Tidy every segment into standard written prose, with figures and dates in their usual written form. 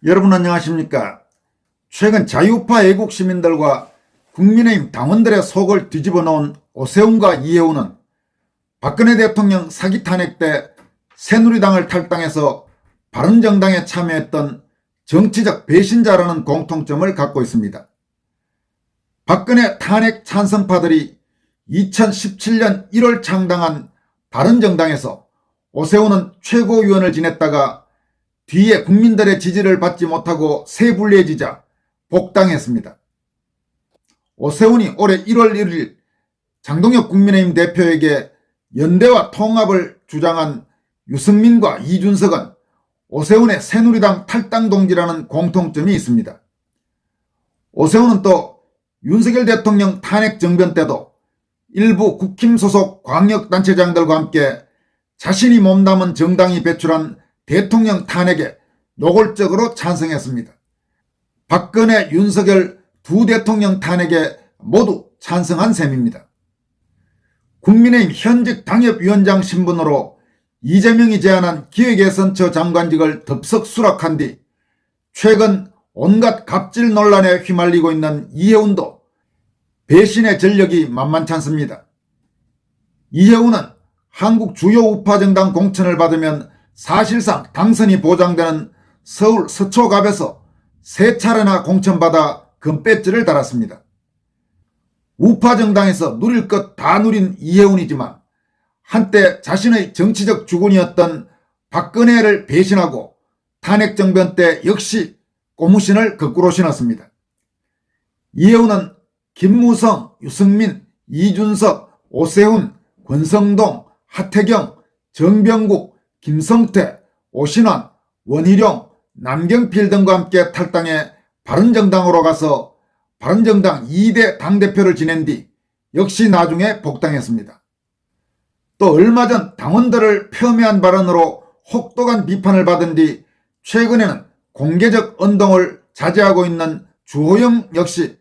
여러분 안녕하십니까? 최근 자유파 애국 시민들과 국민의힘 당원들의 속을 뒤집어 놓은 오세훈과 이해훈은 박근혜 대통령 사기 탄핵 때 새누리당을 탈당해서 바른정당에 참여했던 정치적 배신자라는 공통점을 갖고 있습니다. 박근혜 탄핵 찬성파들이 2017년 1월 창당한 바른정당에서 오세훈은 최고위원을 지냈다가 뒤에 국민들의 지지를 받지 못하고 세불리해지자 복당했습니다. 오세훈이 올해 1월 1일 장동혁 국민의힘 대표에게 연대와 통합을 주장한 유승민과 이준석은 오세훈의 새누리당 탈당 동지라는 공통점이 있습니다. 오세훈은 또 윤석열 대통령 탄핵 정변 때도 일부 국힘 소속 광역단체장들과 함께 자신이 몸담은 정당이 배출한 대통령 탄핵에 노골적으로 찬성했습니다. 박근혜, 윤석열 두 대통령 탄핵에 모두 찬성한 셈입니다. 국민의힘 현직 당협위원장 신분으로 이재명이 제안한 기획예산처 장관직을 덥석 수락한 뒤 최근 온갖 갑질 논란에 휘말리고 있는 이해훈도 배신의 전력이 만만치 않습니다. 이해훈은 한국 주요 우파정당 공천을 받으면 사실상 당선이 보장되는 서울 서초갑에서 세 차례나 공천받아 금배지를 달았습니다. 우파정당에서 누릴 것 다 누린 이해훈이지만 한때 자신의 정치적 주군이었던 박근혜를 배신하고 탄핵정변 때 역시 고무신을 거꾸로 신었습니다. 이해훈은 김무성, 유승민, 이준석, 오세훈, 권성동, 하태경, 정병국, 김성태, 오신환, 원희룡, 남경필 등과 함께 탈당해 바른정당으로 가서 바른정당 2대 당대표를 지낸 뒤 역시 나중에 복당했습니다. 또 얼마 전 당원들을 폄훼한 발언으로 혹독한 비판을 받은 뒤 최근에는 공개적 언동을 자제하고 있는 주호영 역시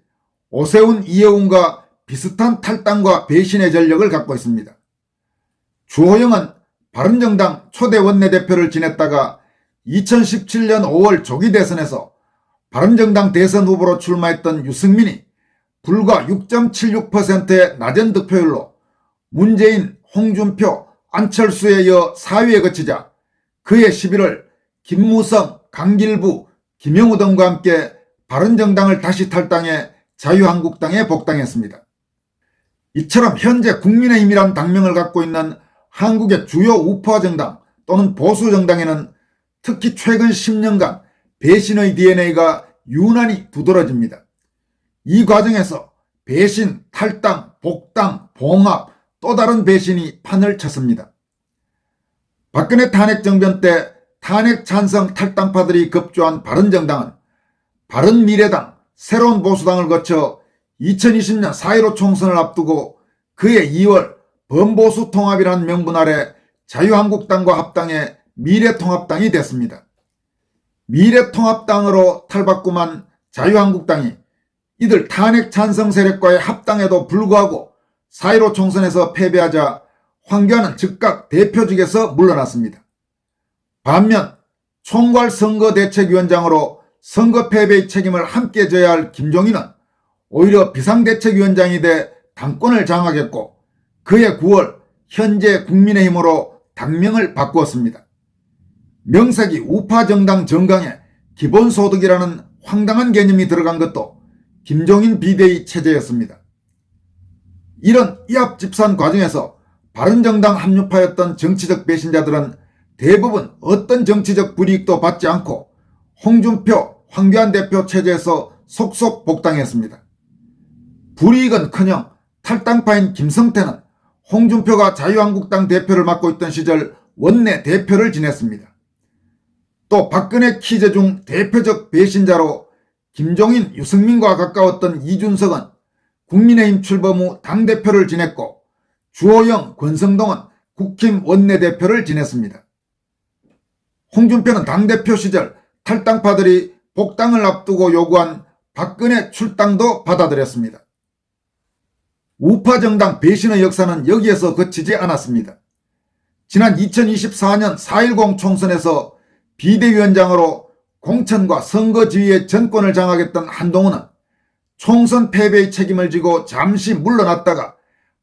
오세훈, 이해훈과 비슷한 탈당과 배신의 전력을 갖고 있습니다. 주호영은 바른정당 초대 원내대표를 지냈다가 2017년 5월 조기 대선에서 바른정당 대선 후보로 출마했던 유승민이 불과 6.76%의 낮은 득표율로 문재인, 홍준표, 안철수에 이어 4위에 그치자 그해 11월 김무성, 강길부, 김영우 등과 함께 바른정당을 다시 탈당해 자유한국당에 복당했습니다. 이처럼 현재 국민의힘이란 당명을 갖고 있는 한국의 주요 우파정당 또는 보수정당에는 특히 최근 10년간 배신의 DNA가 유난히 두드러집니다. 이 과정에서 배신, 탈당, 복당, 봉합, 또 다른 배신이 판을 쳤습니다. 박근혜 탄핵 정변 때 탄핵 찬성 탈당파들이 급조한 바른정당은 바른미래당, 새로운 보수당을 거쳐 2020년 4.15 총선을 앞두고 그해 2월 범보수 통합이라는 명분 아래 자유한국당과 합당해 미래통합당이 됐습니다. 미래통합당으로 탈바꿈한 자유한국당이 이들 탄핵 찬성 세력과의 합당에도 불구하고 4.15 총선에서 패배하자 황교안은 즉각 대표직에서 물러났습니다. 반면 총괄선거대책위원장으로 선거 패배의 책임을 함께 져야 할 김종인은 오히려 비상대책위원장이 돼 당권을 장악했고 그해 9월 현재 국민의힘으로 당명을 바꾸었습니다. 명색이 우파정당 정강에 기본소득이라는 황당한 개념이 들어간 것도 김종인 비대위 체제였습니다. 이런 이합집산 과정에서 바른정당 합류파였던 정치적 배신자들은 대부분 어떤 정치적 불이익도 받지 않고 홍준표, 황교안 대표 체제에서 속속 복당했습니다. 불이익은커녕 탈당파인 김성태는 홍준표가 자유한국당 대표를 맡고 있던 시절 원내 대표를 지냈습니다. 또 박근혜 키제 중 대표적 배신자로 김종인, 유승민과 가까웠던 이준석은 국민의힘 출범 후 당대표를 지냈고 주호영, 권성동은 국힘 원내대표를 지냈습니다. 홍준표는 당대표 시절 탈당파들이 복당을 앞두고 요구한 박근혜 출당도 받아들였습니다. 우파정당 배신의 역사는 여기에서 그치지 않았습니다. 지난 2024년 4.10 총선에서 비대위원장으로 공천과 선거 지휘의 전권을 장악했던 한동훈은 총선 패배의 책임을 지고 잠시 물러났다가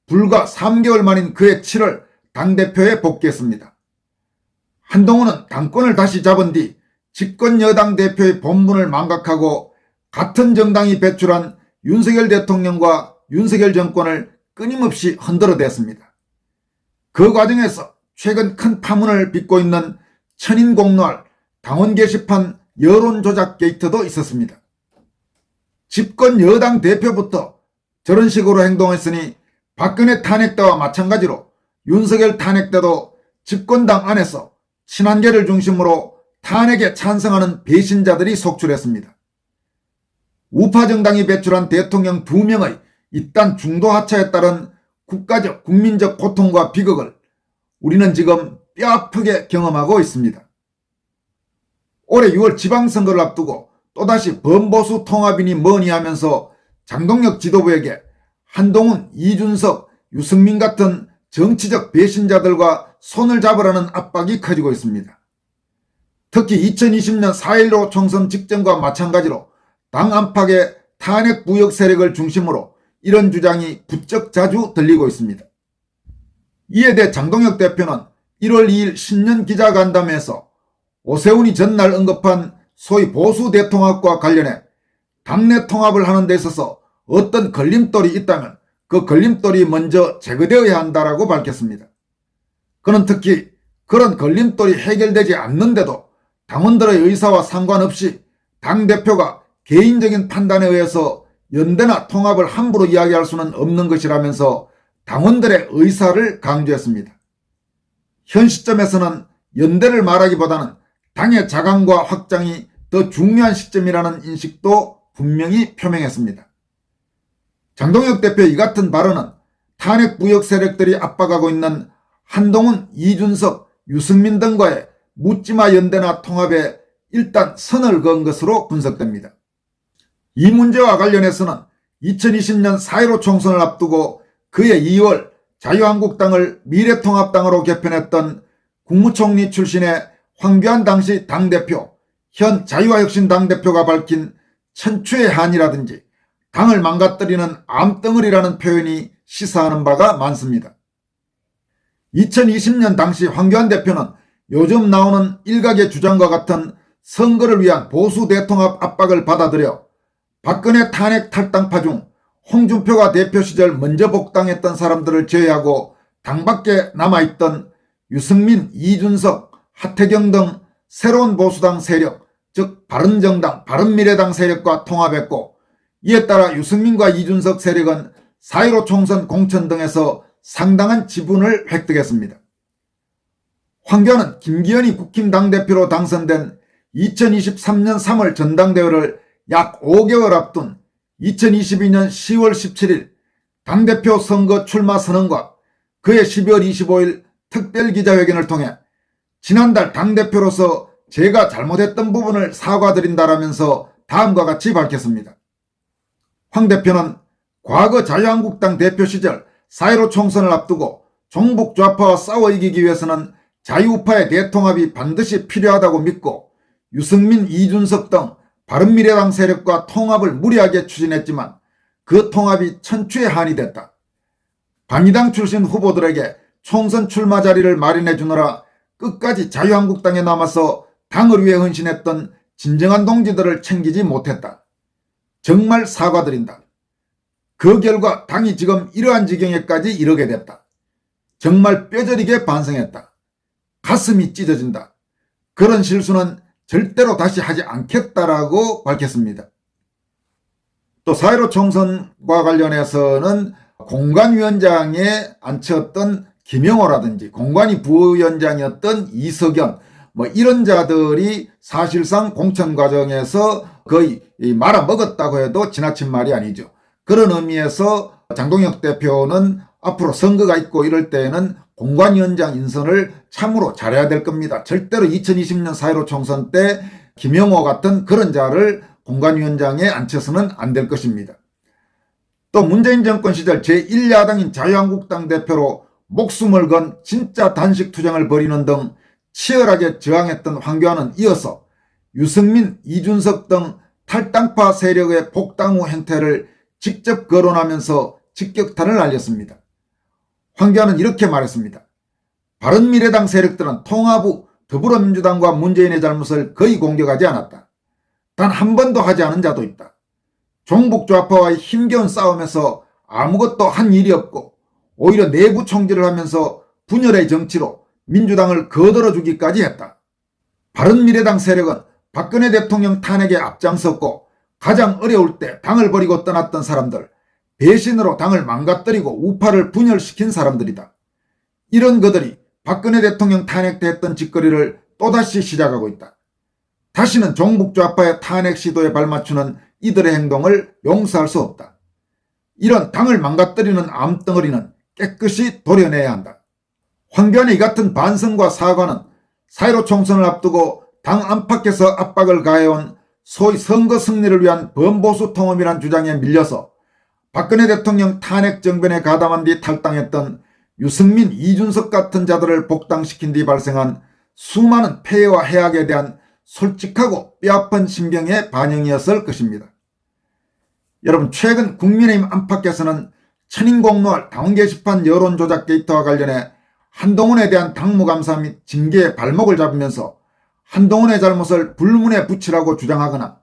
불과 3개월 만인 그해 7월 당대표에 복귀했습니다. 한동훈은 당권을 다시 잡은 뒤 집권 여당 대표의 본분을 망각하고 같은 정당이 배출한 윤석열 대통령과 윤석열 정권을 끊임없이 흔들어댔습니다. 그 과정에서 최근 큰 파문을 빚고 있는 천인공노할 당원 게시판 여론조작 게이트도 있었습니다. 집권 여당 대표부터 저런 식으로 행동했으니 박근혜 탄핵 때와 마찬가지로 윤석열 탄핵 때도 집권당 안에서 친한계를 중심으로 탄핵에 찬성하는 배신자들이 속출했습니다. 우파 정당이 배출한 대통령 2명의 이딴 중도 하차에 따른 국가적 국민적 고통과 비극을 우리는 지금 뼈아프게 경험하고 있습니다. 올해 6월 지방선거를 앞두고 또다시 범보수 통합이니 뭐니 하면서 장동혁 지도부에게 한동훈, 이준석, 유승민 같은 정치적 배신자들과 손을 잡으라는 압박이 커지고 있습니다. 특히 2020년 4.15 총선 직전과 마찬가지로 당 안팎의 탄핵 부역 세력을 중심으로 이런 주장이 부쩍 자주 들리고 있습니다. 이에 대해 장동혁 대표는 1월 2일 신년 기자간담회에서 오세훈이 전날 언급한 소위 보수 대통합과 관련해 당내 통합을 하는 데 있어서 어떤 걸림돌이 있다면 그 걸림돌이 먼저 제거되어야 한다라고 밝혔습니다. 그는 특히 그런 걸림돌이 해결되지 않는데도 당원들의 의사와 상관없이 당대표가 개인적인 판단에 의해서 연대나 통합을 함부로 이야기할 수는 없는 것이라면서 당원들의 의사를 강조했습니다. 현 시점에서는 연대를 말하기보다는 당의 자강과 확장이 더 중요한 시점이라는 인식도 분명히 표명했습니다. 장동혁 대표의 이 같은 발언은 탄핵 부역 세력들이 압박하고 있는 한동훈, 이준석, 유승민 등과의 묻지마 연대나 통합에 일단 선을 그은 것으로 분석됩니다. 이 문제와 관련해서는 2020년 4.15 총선을 앞두고 그해 2월 자유한국당을 미래통합당으로 개편했던 국무총리 출신의 황교안 당시 당대표, 현 자유화혁신 당대표가 밝힌 천추의 한이라든지 당을 망가뜨리는 암덩어리라는 표현이 시사하는 바가 많습니다. 2020년 당시 황교안 대표는 요즘 나오는 일각의 주장과 같은 선거를 위한 보수 대통합 압박을 받아들여 박근혜 탄핵 탈당파 중 홍준표가 대표 시절 먼저 복당했던 사람들을 제외하고 당 밖에 남아있던 유승민, 이준석, 하태경 등 새로운 보수당 세력, 즉 바른정당, 바른미래당 세력과 통합했고, 이에 따라 유승민과 이준석 세력은 4.15 총선 공천 등에서 상당한 지분을 획득했습니다. 황교안은 김기현이 국힘 당대표로 당선된 2023년 3월 전당대회를 약 5개월 앞둔 2022년 10월 17일 당대표 선거 출마 선언과 그해 12월 25일 특별기자회견을 통해 지난달 당대표로서 제가 잘못했던 부분을 사과드린다라면서 다음과 같이 밝혔습니다. 황 대표는 과거 자유한국당 대표 시절 4.15 총선을 앞두고 종북 좌파와 싸워 이기기 위해서는 자유우파의 대통합이 반드시 필요하다고 믿고 유승민, 이준석 등 바른미래당 세력과 통합을 무리하게 추진했지만 그 통합이 천추의 한이 됐다. 반미당 출신 후보들에게 총선 출마 자리를 마련해 주느라 끝까지 자유한국당에 남아서 당을 위해 헌신했던 진정한 동지들을 챙기지 못했다. 정말 사과드린다. 그 결과 당이 지금 이러한 지경에까지 이르게 됐다. 정말 뼈저리게 반성했다. 가슴이 찢어진다. 그런 실수는 절대로 다시 하지 않겠다라고 밝혔습니다. 또 4.15 총선과 관련해서는 공관위원장에 앉혔던 김영호라든지 공관위 부위원장이었던 이석연 이런 자들이 사실상 공천 과정에서 거의 말아먹었다고 해도 지나친 말이 아니죠. 그런 의미에서 장동혁 대표는 앞으로 선거가 있고 이럴 때에는 공관위원장 인선을 참으로 잘해야 될 겁니다. 절대로 2020년 4.15 총선 때 김영호 같은 그런 자를 공관위원장에 앉혀서는 안 될 것입니다. 또 문재인 정권 시절 제1야당인 자유한국당 대표로 목숨을 건 진짜 단식 투쟁을 벌이는 등 치열하게 저항했던 황교안은 이어서 유승민, 이준석 등 탈당파 세력의 복당 후 행태를 직접 거론하면서 직격탄을 날렸습니다. 황교안은 이렇게 말했습니다. 바른미래당 세력들은 통합 후 더불어민주당과 문재인의 잘못을 거의 공격하지 않았다. 단 한 번도 하지 않은 자도 있다. 종북좌파와의 힘겨운 싸움에서 아무것도 한 일이 없고 오히려 내부 총질을 하면서 분열의 정치로 민주당을 거들어주기까지 했다. 바른미래당 세력은 박근혜 대통령 탄핵에 앞장섰고 가장 어려울 때 당을 버리고 떠났던 사람들, 배신으로 당을 망가뜨리고 우파를 분열시킨 사람들이다. 이런 그들이 박근혜 대통령 탄핵 때 했던 짓거리를 또다시 시작하고 있다. 다시는 종북좌파의 탄핵 시도에 발맞추는 이들의 행동을 용서할 수 없다. 이런 당을 망가뜨리는 암덩어리는 깨끗이 도려내야 한다. 황교안의 이 같은 반성과 사과는 4.15 총선을 앞두고 당 안팎에서 압박을 가해온 소위 선거 승리를 위한 범보수 통합이란 주장에 밀려서 박근혜 대통령 탄핵 정변에 가담한 뒤 탈당했던 유승민, 이준석 같은 자들을 복당시킨 뒤 발생한 수많은 폐해와 해악에 대한 솔직하고 뼈아픈 심경의 반영이었을 것입니다. 여러분, 최근 국민의힘 안팎에서는 천인공노할 당원 게시판 여론 조작 게이트와 관련해 한동훈에 대한 당무감사 및 징계의 발목을 잡으면서 한동훈의 잘못을 불문에 붙이라고 주장하거나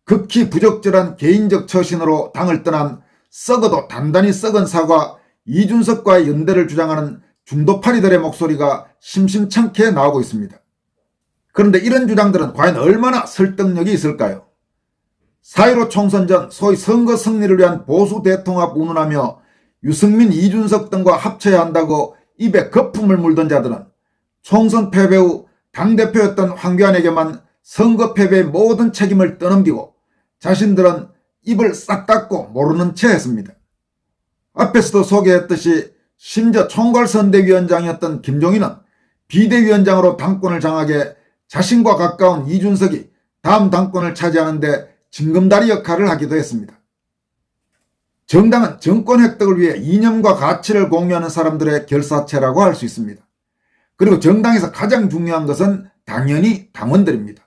극히 부적절한 개인적 처신으로 당을 떠난 썩어도 단단히 썩은 사과 이준석과의 연대를 주장하는 중도파리들의 목소리가 심심찮게 나오고 있습니다. 그런데 이런 주장들은 과연 얼마나 설득력이 있을까요? 4.15 총선 전 소위 선거 승리를 위한 보수 대통합 운운하며 유승민, 이준석 등과 합쳐야 한다고 입에 거품을 물던 자들은 총선 패배 후 당대표였던 황교안에게만 선거 패배의 모든 책임을 떠넘기고 자신들은 입을 싹 닫고 모르는 채 했습니다. 앞에서도 소개했듯이 심지어 총괄선대위원장이었던 김종인은 비대위원장으로 당권을 장악해 자신과 가까운 이준석이 다음 당권을 차지하는 데 징검다리 역할을 하기도 했습니다. 정당은 정권 획득을 위해 이념과 가치를 공유하는 사람들의 결사체라고 할 수 있습니다. 그리고 정당에서 가장 중요한 것은 당연히 당원들입니다.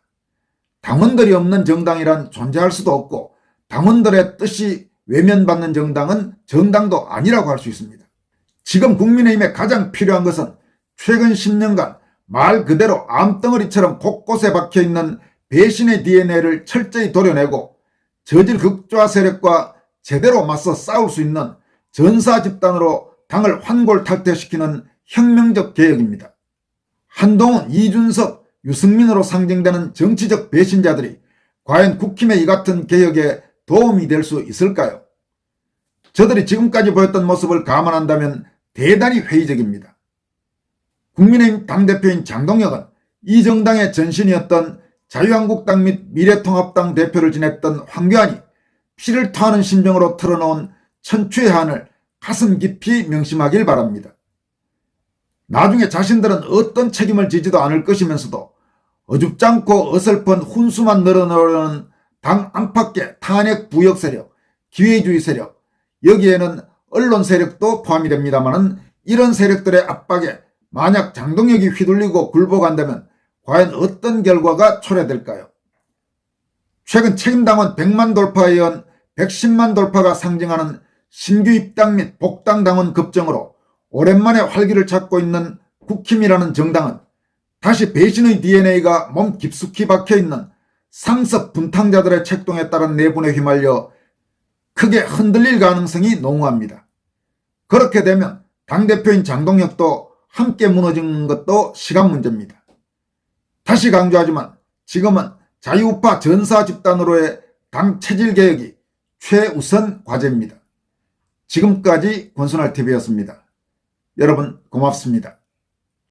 당원들이 없는 정당이란 존재할 수도 없고 당원들의 뜻이 외면받는 정당은 정당도 아니라고 할 수 있습니다. 지금 국민의힘에 가장 필요한 것은 최근 10년간 말 그대로 암덩어리처럼 곳곳에 박혀있는 배신의 DNA를 철저히 도려내고 저질 극좌 세력과 제대로 맞서 싸울 수 있는 전사 집단으로 당을 환골탈퇴시키는 혁명적 개혁입니다. 한동훈, 이준석, 유승민으로 상징되는 정치적 배신자들이 과연 국힘의 이 같은 개혁에 도움이 될 수 있을까요? 저들이 지금까지 보였던 모습을 감안한다면 대단히 회의적입니다. 국민의힘 당대표인 장동혁은 이 정당의 전신이었던 자유한국당 및 미래통합당 대표를 지냈던 황교안이 피를 토하는 심정으로 털어놓은 천추의 한을 가슴 깊이 명심하길 바랍니다. 나중에 자신들은 어떤 책임을 지지도 않을 것이면서도 어줍지 않고 어설픈 훈수만 늘어놓으려는 당 안팎의 탄핵 부역 세력, 기회주의 세력, 여기에는 언론 세력도 포함이 됩니다마는 이런 세력들의 압박에 만약 장동혁이 휘둘리고 굴복한다면 과연 어떤 결과가 초래될까요? 최근 책임당원 100만 돌파에 이은 110만 돌파가 상징하는 신규 입당 및 복당 당원 급증으로 오랜만에 활기를 찾고 있는 국힘이라는 정당은 다시 배신의 DNA가 몸 깊숙이 박혀있는 상습 분탕자들의 책동에 따른 내분에 휘말려 크게 흔들릴 가능성이 농후합니다. 그렇게 되면 당대표인 장동혁도 함께 무너지는 것도 시간 문제입니다. 다시 강조하지만 지금은 자유우파 전사 집단으로의 당 체질 개혁이 최우선 과제입니다. 지금까지 권순할TV였습니다. 여러분 고맙습니다.